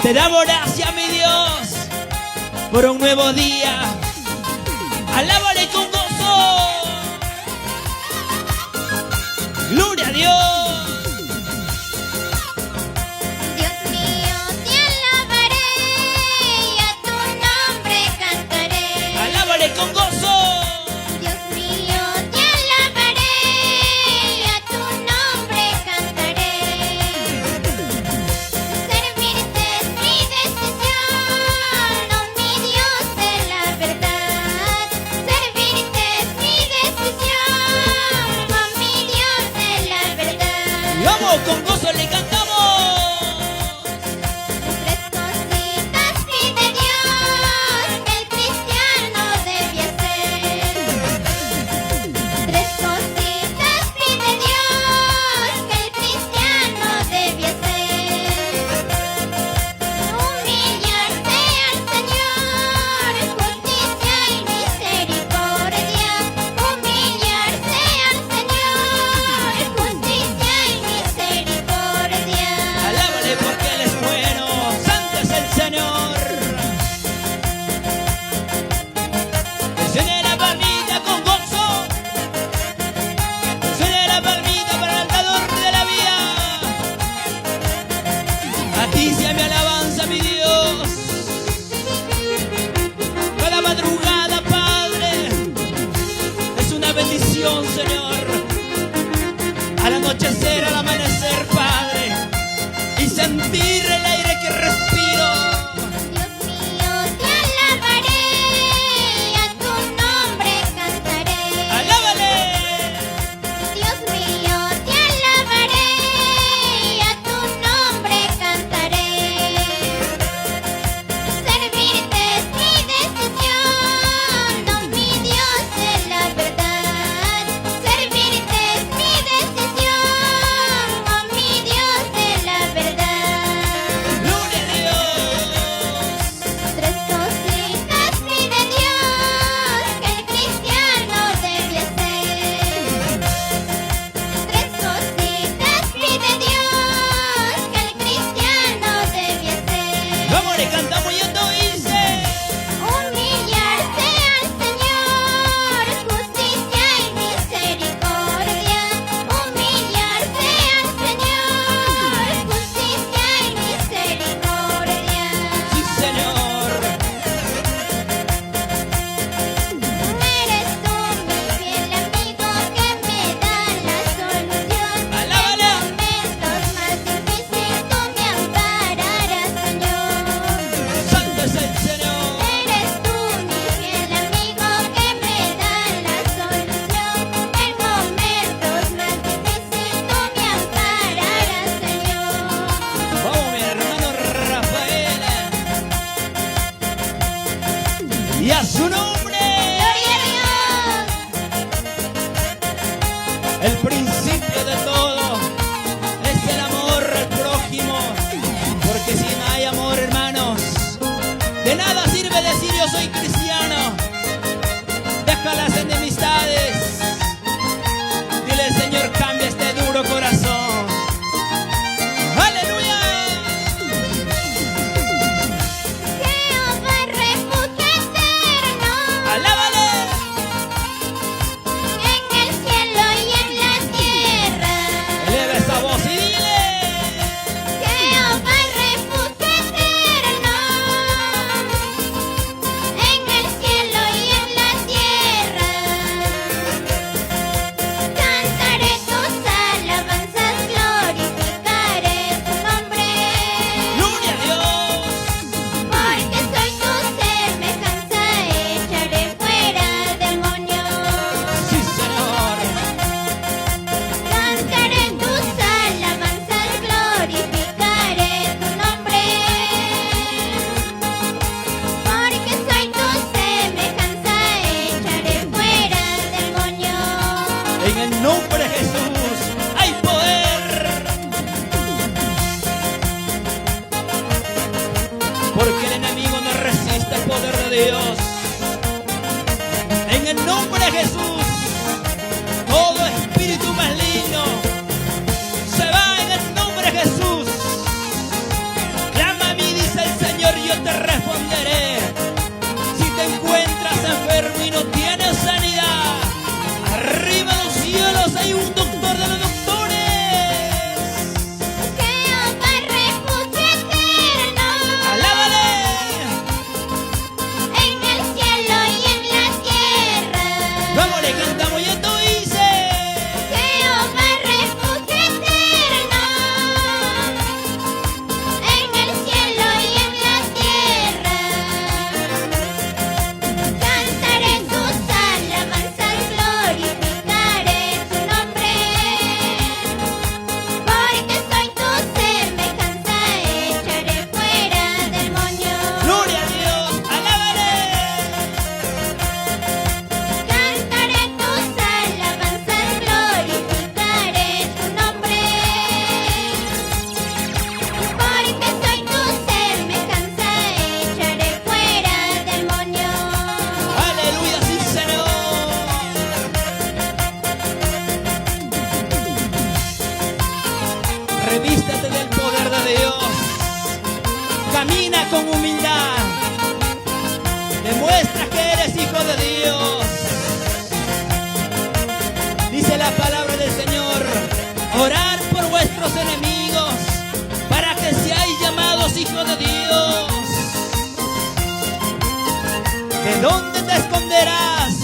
Te damos gracias, mi Dios, por un nuevo día. Alábale con gozo. Gloria a Dios. Con gozo. Dios mío, te alabaré y a tu nombre cantaré. Servirte es mi decisión, oh mi Dios de la verdad. Servirte es mi decisión, oh mi Dios de la verdad. Y vamos, con gozo le cantamos. Tres cositas pide Dios que el cristiano debe hacer. Tres cositas pide Dios que el cristiano debe hacer. Humillarse al Señor, justicia y misericordia. Humillarse al Señor, justicia y misericordia. Alábale porque Él es bueno. Santo es el Señor. Suene la palmita con gozo. Suene la palmita para el dador de la vida. A ti sea mi alabanza, mi Dios. Cada madrugada, Padre, es una bendición, Señor. Al anochecer, al amanecer, Padre, y sentir el aire que respiro. Dios mío, te alabaré y a tu nombre cantaré. ¡Alábale! Dios mío, te alabaré y a tu nombre cantaré. Servirte es mi decisión, oh mi Dios de la verdad. Servirte es mi decisión, oh mi Dios de la verdad. ¡Gloria a Dios! Tres cositas pide Dios que el cristiano debe hacer. Tres cositas pide Dios que el cristiano debe hacer. ¡Vamos, le cantamos y esto dice! Humillarse al Señor, justicia y misericordia. Humillarse al Señor, justicia y misericordia. ¡Sí, Señor! Eres tú mi fiel amigo que me da la solución. ¡Alábala! En momentos más difíciles tú me ampararás, Señor. ¡Santo es el Señor! Eres tú mi fiel amigo que me da la solución. En momentos más difíciles tú me ampararás, Señor. ¡Vamos, mi hermano Rafael! ¡Y a su nombre! Gloria a El principio de todo es el amor al prójimo. Porque si no hay amor, hermanos, de nada sirve decir yo soy cristiano. Deja las enemistades. Dile, Señor, cambia este duro corazón. ¡Aleluya! Jehová es refugio eterno. ¡Alábale! En el cielo y en la tierra. Eleva esa voz y dile. Jehová es refugio eterno. En el cielo y en la tierra. Cantaré tus alabanzas, glorificaré tu nombre. ¡Gloria a Dios! Porque soy tu semejanza, echaré fuera demonios. ¡Sí, Señor! Cantaré tus alabanzas, glorificaré tu nombre. Porque soy tu semejanza, echaré fuera demonios. En el nombre de Jesús hay poder. Porque el enemigo no resiste el poder de Dios. En el nombre de Jesús, todo espíritu maligno se va en el nombre de Jesús. Clama a mí, dice Revístate del poder de Dios. Camina con humildad. Demuestra que eres hijo de Dios. Dice la palabra del Señor: orar por vuestros enemigos, para que seáis llamados hijos de Dios. ¿De dónde te esconderás